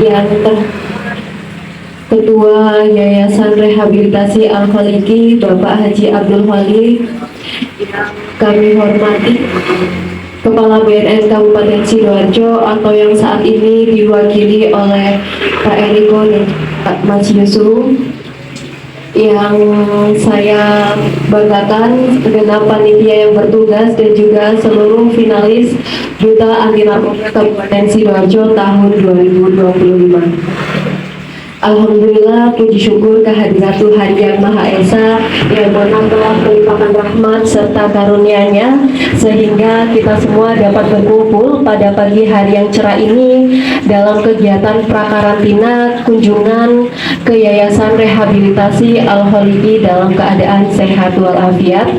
yang Ketua Yayasan Rehabilitasi Al-Khaliki Bapak Haji Abdul Wali, yang kami hormati Kepala BNN Kabupaten Sidoarjo atau yang saat ini diwakili oleh Pak Eriko dan Pak Mas Yusuf, yang saya banggakan segenap panitia yang bertugas dan juga seluruh finalis Duta Anti Narkoba Kabupaten Sidoarjo tahun 2025. Alhamdulillah, puji syukur kehadirat Tuhan Yang Maha Esa yang mana telah melimpahkan rahmat serta karunia-Nya sehingga kita semua dapat berkumpul pada pagi hari yang cerah ini dalam kegiatan prakarantina kunjungan ke Yayasan Rehabilitasi Al-Khaliki dalam keadaan sehat walafiat.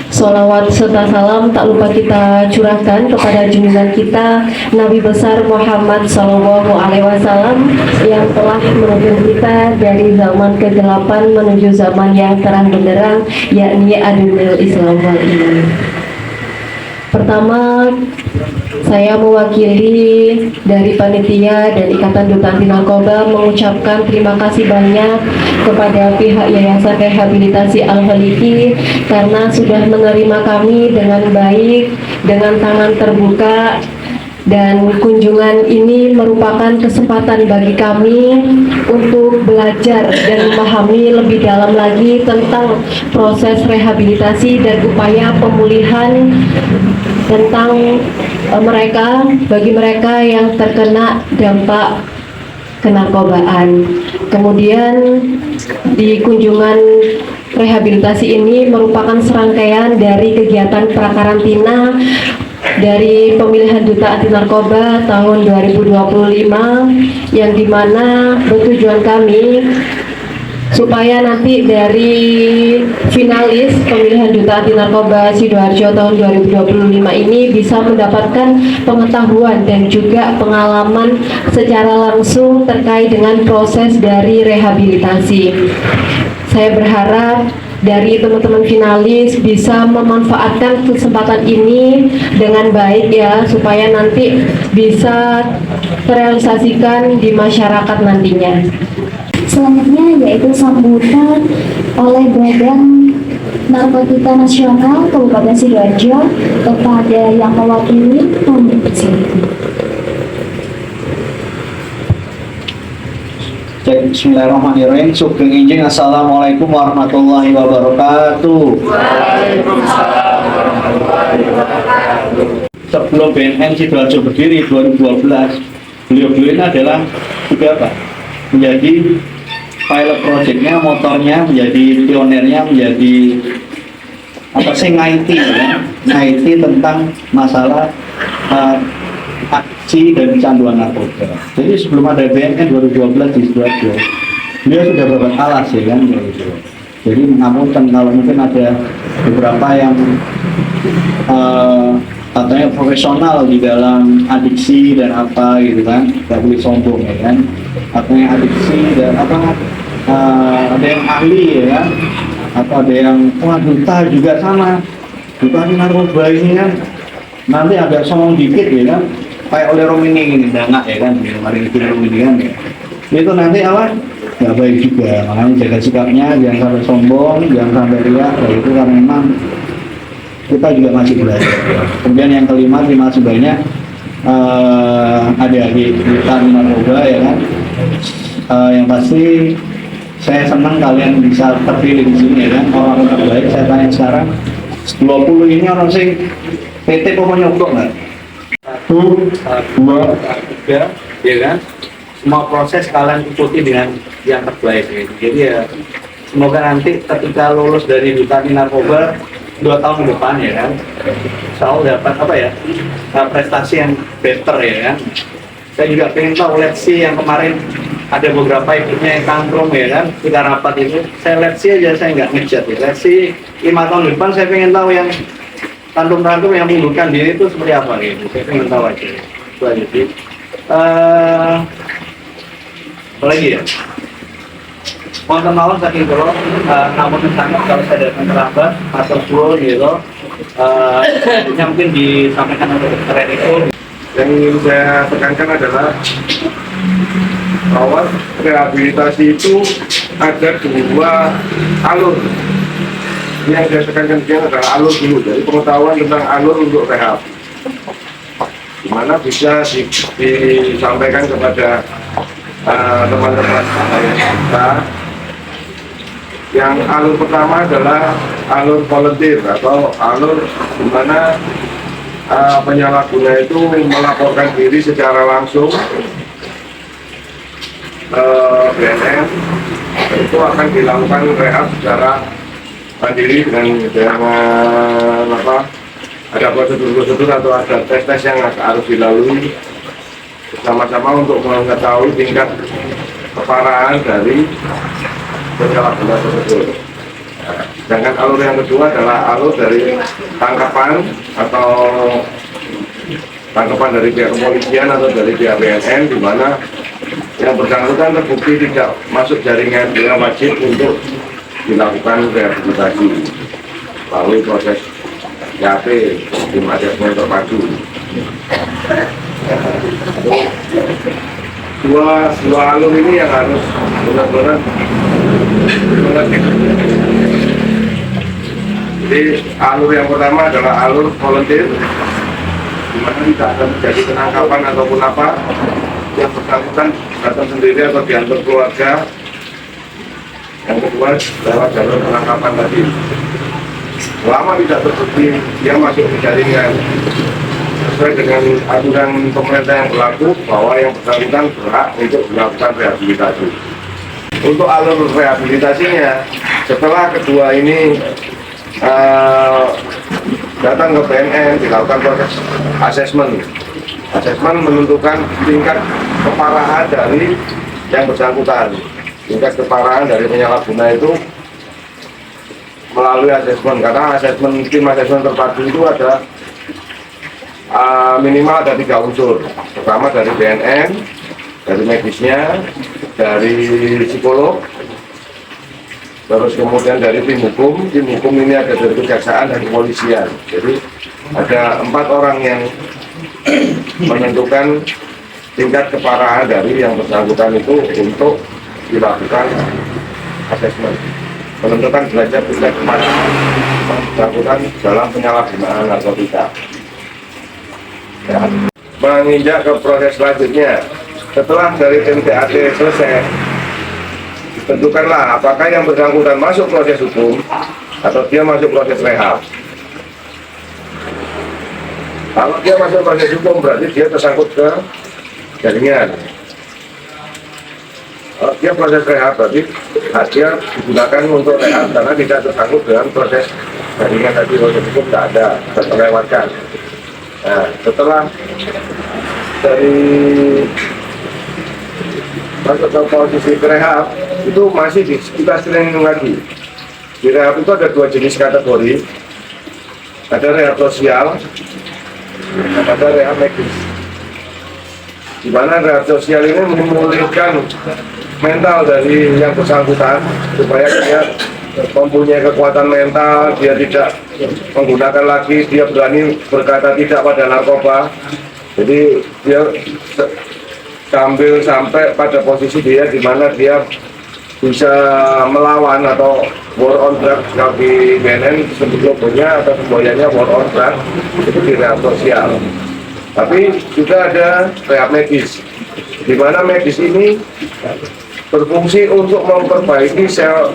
Sholawat serta salam tak lupa kita curahkan kepada junjungan kita Nabi besar Muhammad Sallallahu Alaihi Wasallam yang telah menuntun kita dari zaman kegelapan menuju zaman yang terang benderang, yakni adunul Islam wal iman. Pertama, saya mewakili dari panitia dan Ikatan Duta Anti Narkoba mengucapkan terima kasih banyak kepada pihak Yayasan Rehabilitasi Al-Khaliki karena sudah menerima kami dengan baik, dengan tangan terbuka, dan kunjungan ini merupakan kesempatan bagi kami untuk belajar dan memahami lebih dalam lagi tentang proses rehabilitasi dan upaya pemulihan tentang bagi mereka yang terkena dampak kenarkobaan. Kemudian di kunjungan rehabilitasi ini merupakan serangkaian dari kegiatan prakarantina dari pemilihan Duta Anti Narkoba tahun 2025 yang dimana bertujuan kami supaya nanti dari finalis pemilihan Duta Anti Narkoba Sidoarjo tahun 2025 ini bisa mendapatkan pengetahuan dan juga pengalaman secara langsung terkait dengan proses dari rehabilitasi. Saya berharap dari teman-teman finalis bisa memanfaatkan kesempatan ini dengan baik ya, supaya nanti bisa terrealisasikan di masyarakat nantinya. Selanjutnya yaitu sambutan oleh Badan Narkotika Nasional Kabupaten Sidoarjo kepada yang mewakili Bismillahirrahmanirrahim. Sugeng Injing. Assalamualaikum warahmatullahi wabarakatuh. Waalaikumsalam warahmatullahi wabarakatuh. Sebelum BNN Sidoarjo berdiri 2012, beliau-beliau ini adalah juga apa? Menjadi pilot projectnya, motornya, menjadi pionirnya, menjadi apa sih IT ya? IT tentang masalah aksi dan kecanduan narkoba. Jadi sebelum ada BNN 2012 di Sidoarjo, beliau sudah berobat alas ya kan gitu. Jadi mengamalkan kalau mungkin ada beberapa yang katanya profesional di dalam adiksi dan apa gitu kan, nggak boleh sombong ya kan. Katanya adiksi dan apa ada yang ahli ya kan, atau ada yang duta juga sama. Duta narkoba ini kan nanti agak sombong dikit ya kan. Kayak oleh Romini ini dangak ya kan, kemarin itu Romini kan ya. Itu nanti apa? Nggak baik juga, makanya jaga sikapnya, jangan sampai sombong, jangan sampai riak, itu karena memang kita juga masih belajar. Kemudian yang kelima, terima kasih banyak adik-adik Duta Anti Narkoba ya kan. Yang pasti saya senang kalian bisa terpilih di sini ya kan, orang terbaik. Saya tanya sekarang, 20 ini orang sing PT pokoknya nyogok nggak? 1, 2, 3, ya kan? Semua proses kalian ikuti dengan yang terbaik gitu. Jadi ya semoga nanti ketika lulus dari Duta Anti Narkoba 2 tahun ke depan ya kan, selalu dapat apa ya, prestasi yang better ya kan. Saya juga pengen tahu let's see yang kemarin ada beberapa ikutnya yang tangkrom ya kan, kita rapat itu saya let's see aja, saya nggak ngejat ya. Let's see 5 tahun depan saya pengen tahu yang tangkrom yang mengundurkan diri itu seperti apa gitu. Saya pengen tahu aja itu aja sih. Apa lagi ya? Mohon maaf saking dulu, namun sangat kalau saya datang terlambat atau full gitu, mungkin disampaikan oleh Dr. Eriko. Yang ingin saya tekankan adalah bahwa rehabilitasi itu ada dua alur. Yang saya tekankan di sini adalah alur dulu, jadi pengetahuan tentang alur untuk rehab, dimana bisa disampaikan kepada teman-teman kita. Yang alur pertama adalah alur volunteer atau alur di mana penyalahguna itu melaporkan diri secara langsung ke BNN. Itu akan dilakukan rehab secara mandiri dengan ada prosedur-prosedur atau ada tes-tes yang harus dilalui bersama-sama untuk mengetahui tingkat keparahan dari penyalahguna tersebut. Sedangkan alur yang kedua adalah alur dari tangkapan dari pihak kepolisian atau dari pihak BNN, di mana yang bersangkutan terbukti tidak masuk jaringan, dia wajib untuk dilakukan rehabilitasi melalui proses YAP, tim asesmen terpadu. Dua alur ini yang harus benar-benar mengerti. Jadi alur yang pertama adalah alur volunteer, di mana tidak akan terjadi penangkapan ataupun apa, yang bersangkutan datang sendiri atau diantar keluarga. Yang kedua lewat jalur penangkapan tadi, selama tidak terbukti dia masuk ke jaringan sesuai dengan aturan pemerintah yang berlaku, bahwa yang bersangkutan berhak untuk melakukan rehabilitasi. Untuk alur rehabilitasinya, setelah kedua ini datang ke BNN, dilakukan proses asesmen. Asesmen menentukan tingkat keparahan dari yang bersangkutan. Tingkat keparahan dari penyalahguna itu melalui asesmen, karena asesmen tim asesmen terpadu itu ada minimal ada 3 unsur. Pertama dari BNN, dari medisnya, dari psikolog, terus kemudian dari tim hukum. Tim hukum ini ada dari kejaksaan dan kepolisian. Jadi ada 4 orang yang menentukan tingkat keparahan dari yang bersangkutan itu untuk dilakukan asesmen, menentukan derajat tingkat keparahan yang bersangkutan dalam penyalahgunaan narkotika. Ya. Menginjak ke proses selanjutnya, setelah dari tim TAT selesai, tentukanlah apakah yang bersangkutan masuk proses hukum atau dia masuk proses rehab. Kalau dia masuk proses hukum, berarti dia tersangkut ke jaringan. Kalau dia proses rehab, berarti dia digunakan untuk rehab karena tidak tersangkut dengan proses jaringan tadi. Proses hukum tidak ada, terlewatkan. Nah, setelah dari masuk ke posisi rehab, itu masih kita screening lagi. Di rehab itu ada 2 jenis kategori, ada rehab sosial, ada rehab medis. Di mana rehab sosial ini memulihkan mental dari yang bersangkutan supaya dia mempunyai kekuatan mental, dia tidak menggunakan lagi, dia berani berkata tidak pada narkoba. Jadi dia sampai pada posisi dia di mana dia bisa melawan atau war on drug. Kalau di BNN sebut logonya atau semboyannya war on drug, itu di rehab sosial. Tapi juga ada rehab medis, di mana medis ini berfungsi untuk memperbaiki sel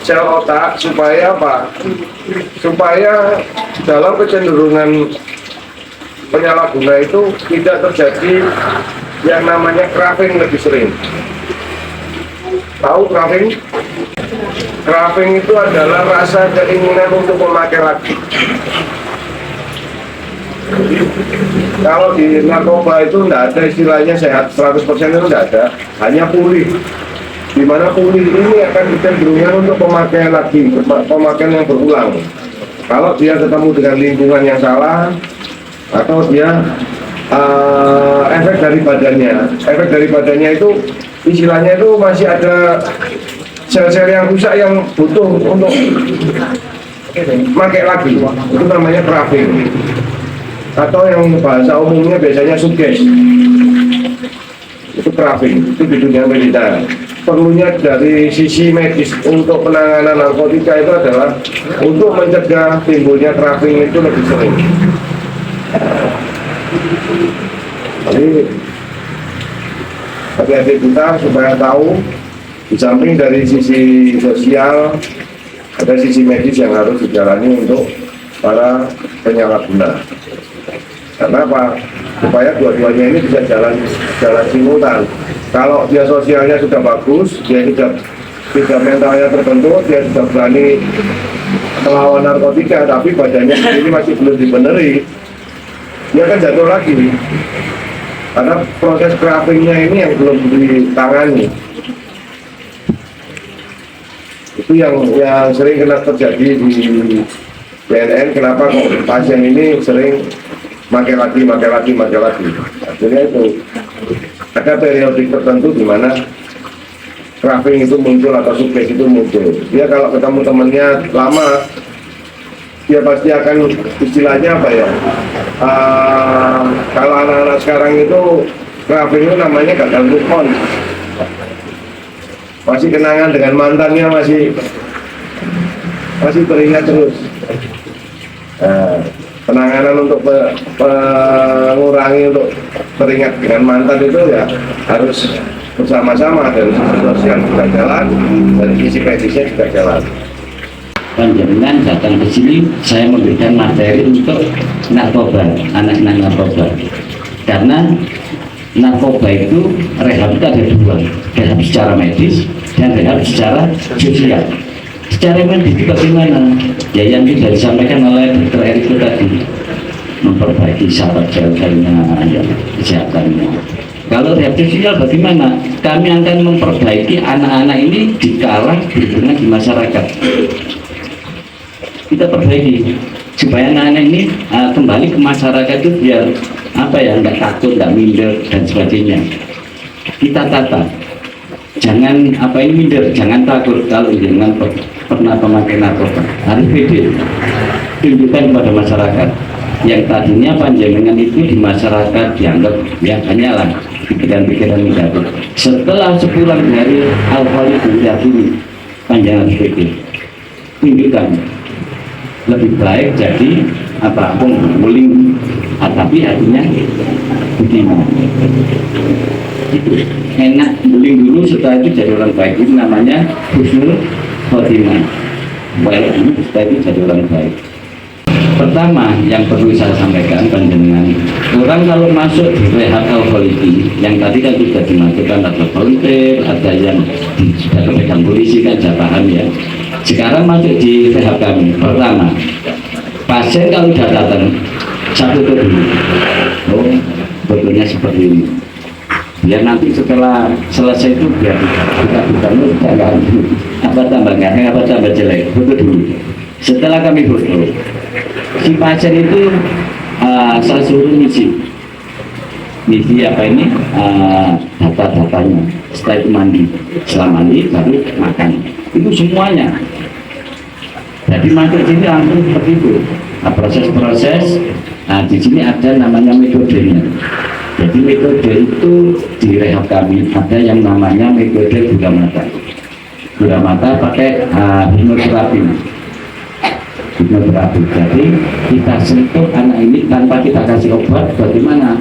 otak supaya apa? Supaya dalam kecenderungan penyalahguna itu tidak terjadi yang namanya craving lebih sering. Tahu craving? Craving itu adalah rasa keinginan untuk memakai lagi. Kalau di narkoba itu tidak ada istilahnya sehat 100% itu tidak ada, hanya pulih. Di mana pulih ini akan kecenderungan untuk pemakaian lagi, pemakaian yang berulang. Kalau dia ketemu dengan lingkungan yang salah, atau dia efek dari badannya itu istilahnya itu masih ada sel-sel yang rusak yang butuh untuk pakai lagi, itu namanya craving, atau yang bahasa umumnya biasanya suges. Itu crafting, itu di dunia militer. Perlunya dari sisi medis untuk penanganan narkotika itu adalah untuk mencegah timbulnya crafting itu lebih sering. Jadi hati-hati kita supaya tahu, di samping dari sisi sosial ada sisi medis yang harus dijalani untuk para penyalahguna. Karena apa? Supaya dua-duanya ini bisa jalan simultan. Kalau dia sosialnya sudah bagus, dia sudah mentalnya terbentuk, dia sudah berani melawan narkotika, tapi badannya ini masih belum dibeneri, dia akan jatuh lagi. Karena proses craftingnya ini yang belum ditangani. Itu yang sering kena terjadi di BNN. Kenapa kok pasien ini sering makai lagi. Akhirnya itu ada periodik tertentu di mana crafting itu muncul atau sukses itu muncul. Dia kalau ketemu temennya lama, dia pasti akan istilahnya apa ya? Kalau anak-anak sekarang itu crafting itu namanya gagal move on. Masih kenangan dengan mantannya masih teringat terus. Penanganan untuk mengurangi untuk teringat dengan mantan itu ya harus bersama-sama, dari sisi sosial juga jalan, dari sisi medisnya juga jalan. Panjenengan datang ke sini, saya memberikan materi untuk narkoba, anak-anak narkoba. Karena narkoba itu rehab itu ada dua, rehab secara medis dan rehab secara sosial. Secara medis itu bagaimana? Ya yang sudah disampaikan oleh Dr. Eriko tadi, memperbaiki syarat jalannya, ya, kesehatannya. Kalau rehab sosial bagaimana? Kami akan memperbaiki anak-anak ini dikala berhubungan di masyarakat. Kita perbaiki supaya anak-anak ini kembali ke masyarakat itu biar apa ya, nggak takut, nggak minder dan sebagainya. Kita tata, jangan apa ini minder, jangan takut kalau jangan pernah pemakai narkoba, harus pede, tunjukkan kepada masyarakat. Yang tadinya panjenengan itu di masyarakat dianggap ya hanyalah pikiran-pikiran negatif. Setelah sepulang dari alkohol itu yakini panjenengan harus pede, tunjukkan lebih baik jadi apa muling, tapi hatinya budiman. Itu enak muling dulu, setelah itu jadi orang baik. Itu namanya husnul khotimah. Baik dulu, setelah itu jadi orang baik. Pertama yang perlu saya sampaikan panjenengan, orang kalau masuk di rehab alkoholiki yang tadi kan sudah dimasukkan, ada volunteer, ada yang sudah kepegang polisi, kan saya paham ya. Sekarang masuk di rehab kami, pertama pasien kalau sudah datang satu ke dulu, oh betulnya seperti ini, biar nanti setelah selesai itu biar kita jangan apa tambah ganteng, apa tambah jelek, foto dulu. Setelah kami foto, si pasien itu saya suruh misi apa ini, data-datanya. Setelah itu mandi, setelah mandi baru makan, itu semuanya. Jadi masuk sini langsung seperti itu. Nah, proses-proses, di sini ada namanya metodenya. Jadi metode itu di rehab kami ada yang namanya metode gula mata. Gula mata pakai hipnoterapi. Jadi kita sentuh anak ini tanpa kita kasih obat, bagaimana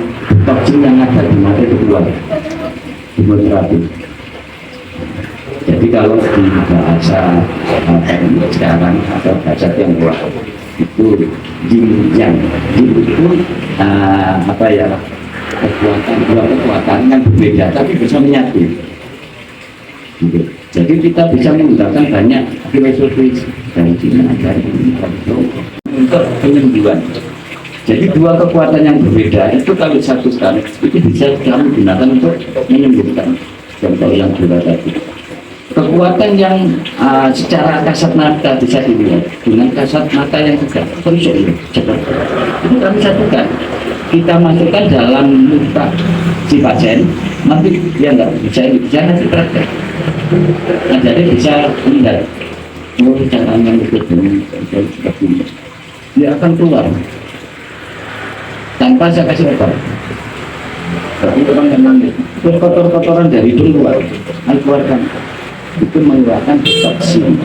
toksin yang ada di mata itu keluar. Hipnoterapi. Jadi kalau di bahasa ini sekarang atau bahasa Tionghoa itu yin yang, yin itu apa ya, kekuatan yang berbeda tapi bisa menyatu. Gitu. Jadi kita bisa menggunakan banyak filosofi dari Cina, dari untuk penyembuhan. Jadi dua kekuatan yang berbeda itu kalau disatukan itu bisa kami gunakan untuk menyembuhkan. Contoh yang dua tadi. Kekuatan yang secara kasat mata bisa dilihat dengan kasat mata yang tegak, terus cepat. Itu kami satukan. Kita masukkan dalam muka si pasien, nanti dia nggak bisa nanti praktek. Nah, jadi bisa melihat, oh caranya itu seperti ini. Dia akan keluar tanpa saya kasih obat. Tapi teman-teman, terus kotor-kotoran dari hidung keluarkan, itu mengeluarkan toksin.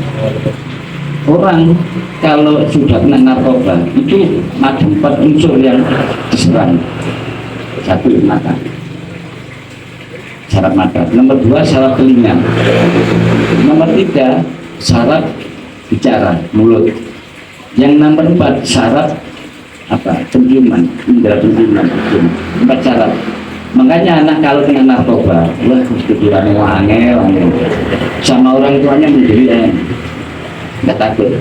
Orang kalau sudah kena narkoba itu ada 4 unsur yang diserang. 1 mata, saraf mata. Nomor 2 saraf telinga. Nomor 3 saraf bicara mulut. Yang nomor 4 saraf penciuman, indera penciuman. 4 saraf. Makanya anak kalau kena narkoba, wah kepikirannya wangel, sama orang tuanya menjadi nggak takut.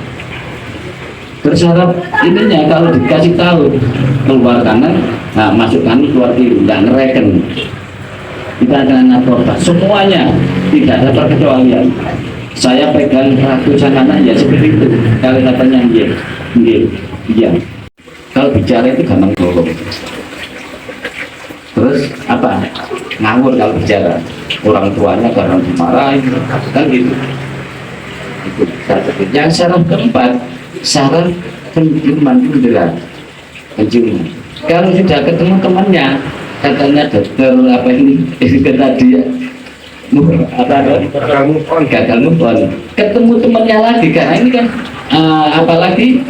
Terus saraf ininya kalau dikasih tahu keluar kanan, nah masuk kanan keluar kiri, nggak ngereken. Kita kena narkoba, semuanya tidak ada perkecualian. Saya pegang ratusan anak ya seperti itu. Kalau katanya iya. Kalau bicara itu gampang ngomong. Terus ngawur kalau bicara, orang tuanya karena dimarahin, kan gitu. Yang saraf keempat, saraf penciuman indera penciuman. Kalau sudah ketemu temannya, katanya dokter tadi ya, gagal move on. Ketemu temannya lagi, karena ini kan apalagi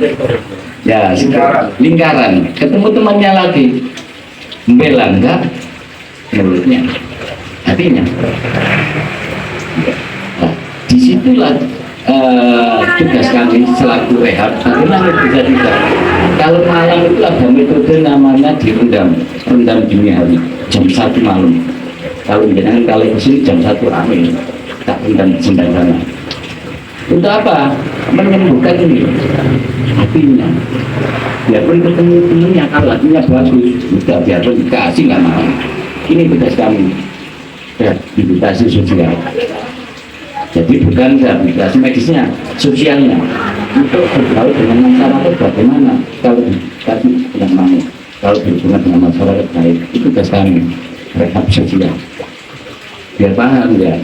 ya lingkaran. Ketemu temannya lagi, membela enggak mulutnya, hatinya. Nah, disitulah tugas kami selaku rehab. Bagaimana bisa tidak? Kalau malam itu ada metode namanya direndam dini hari jam 1 malam. Kalau jangan kali kesini jam 1 rame, tak rendam sampai sana. Untuk apa? Menyembuhkan ini hatinya. Biarpun ketemu temennya, kalau hatinya bagus, sudah biarpun dikasih nggak mau. Ini tugas kami, rehabilitasi sosial. Jadi bukan rehabilitasi medisnya, sosialnya, untuk bergaul dengan masyarakat bagaimana. Kalau tadi tidak mau, kalau berhubungan dengan masyarakat baik, itu tugas kami, rehab sosial. Biar paham ya,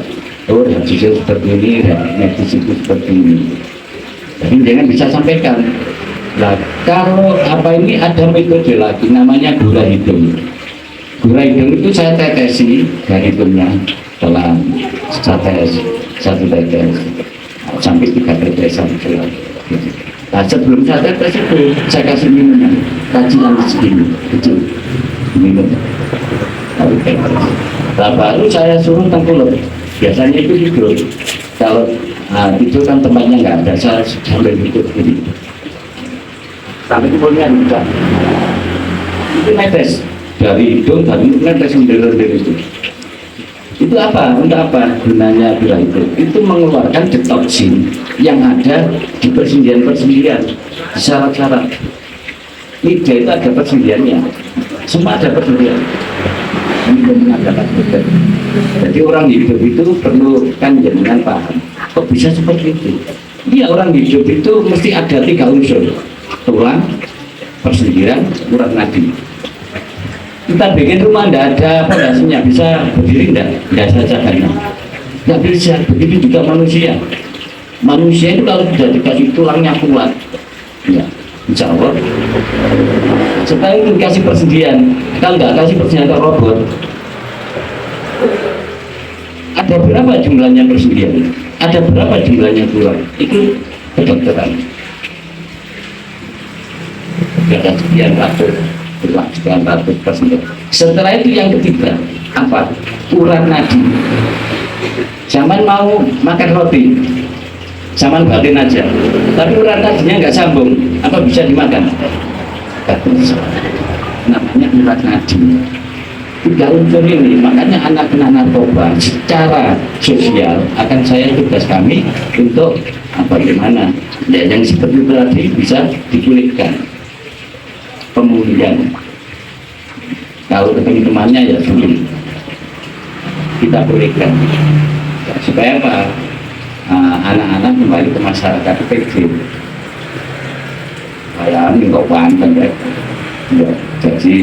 rehab sosial seperti ini, rehab medis itu seperti ini. Jadi jangan bisa sampaikan. Nah, kalau ini ada metode lagi, namanya gula hidung. Gula hidung itu saya tetesi dari hidungnya, setelah satu tetes sampai 3 tetesan. Nah, sebelum saya tetes itu saya kasih minuman kajian segini kecil minum. Nah, baru saya suruh tengkulep. Biasanya itu tidur. Kalau tidur kan tempatnya nggak ada, saya sambil tidur begini. Sampai kemudian juga itu netes dari hidung, dari netes mendelir itu. Itu apa? Untuk apa gunanya gula itu? Itu mengeluarkan detoksin yang ada di persendian-persendian, di saraf-saraf. Lidah itu ada persendiannya, semua ada persendian. Jadi orang hidup itu perlu kan jangan paham. Kok bisa seperti itu? Iya, orang hidup itu mesti ada 3 unsur: tulang, persendian, urat nadi. Kita bikin rumah tidak ada pondasinya, bisa berdiri tidak saja karena tidak bisa. Begitu juga manusia. Manusia itu kalau sudah dikasih tulangnya kuat, ya insya Allah. Setelah itu dikasih persendian, kalau nggak kasih persendian ke robot, ada berapa jumlahnya persendian? Ada berapa jumlahnya tulang? Itu kedokteran. Ada sekian ratus. Sekian ratus persen. Setelah itu yang ketiga apa? Urat nadi. Zaman mau makan roti, zaman batin aja, tapi urat nadinya nggak sambung, apa bisa dimakan? Gak bisa. Namanya urat nadi. 3 unsur ini, makanya anak kena narkoba secara sosial akan saya tugas kami untuk bagaimana ya, yang seperti itu tadi bisa dipulihkan. Pemulihan. Kalau ketemu temannya ya sulit, kita pulihkan supaya apa? Anak-anak kembali ke masyarakat PJ. Kayak ini kok panteng ya, jadi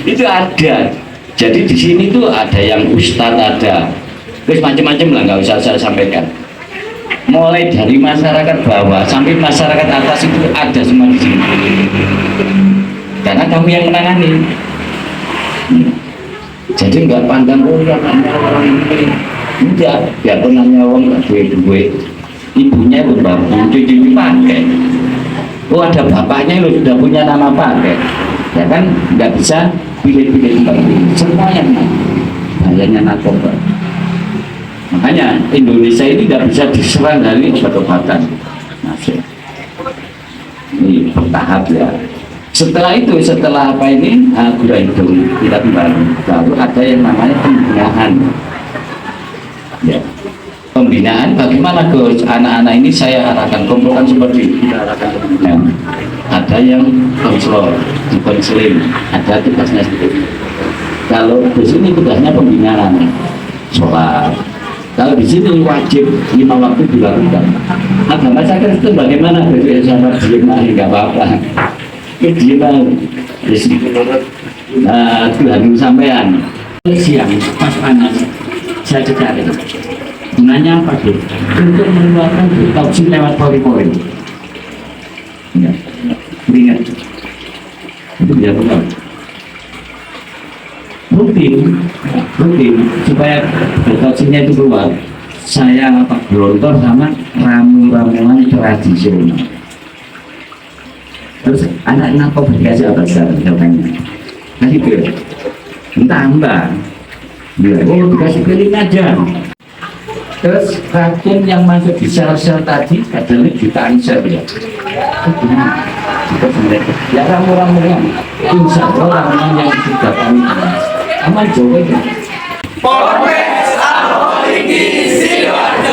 itu ada. Jadi di sini tuh ada yang ustadz, ada terus macam-macam lah, nggak usah saya sampaikan. Mulai dari masyarakat bawah sampai masyarakat atas itu ada semua di sini. Karena kami yang menangani. Jadi nggak pandang anaknya orang ini, enggak, biarpun namanya orang nggak duit, ibunya itu baru cucu pakai. Oh ada bapaknya lo sudah punya nama pakai, ya kan nggak bisa pilih-pilih seperti itu. Semua yang bahayanya narkoba. Makanya Indonesia ini nggak bisa diserang dari obat-obatan. Masih ini bertahap ya. Setelah itu, setelah apa ini, gula hidung kita kembali. Lalu ada yang namanya pembinaan. Ya. Pembinaan bagaimana Gus? Anak-anak ini saya arahkan kumpulkan seperti ini. Kita arahkan pembinaan. Ada yang konselor, konseling, ada tugasnya sendiri. Kalau di sini tugasnya pembinaan, sholat. Kalau di sini wajib 5 waktu dilakukan. Agama saya itu bagaimana? Besok sama diem nggak apa-apa. Diem Tuhan sampean siang pas panas saya cekari. Gunanya apa tuh? Untuk mengeluarkan toksin lewat pori-pori. Ya, ingat. Itu dia benar. Rutin supaya toksinnya itu keluar. Saya gelontor sama ramuan tradisional. Terus anak narkoba dikasih apa sekarang katanya? Kasih pil, tambah. Ya, oh dikasih pilih aja. Terus racun yang masuk di sel-sel tadi adalah jutaan sel ya. Ya ramu-ramuan, insya Allah ramuan yang sudah kami aman jauh itu. Polres Alkoholiki Sidoarjo.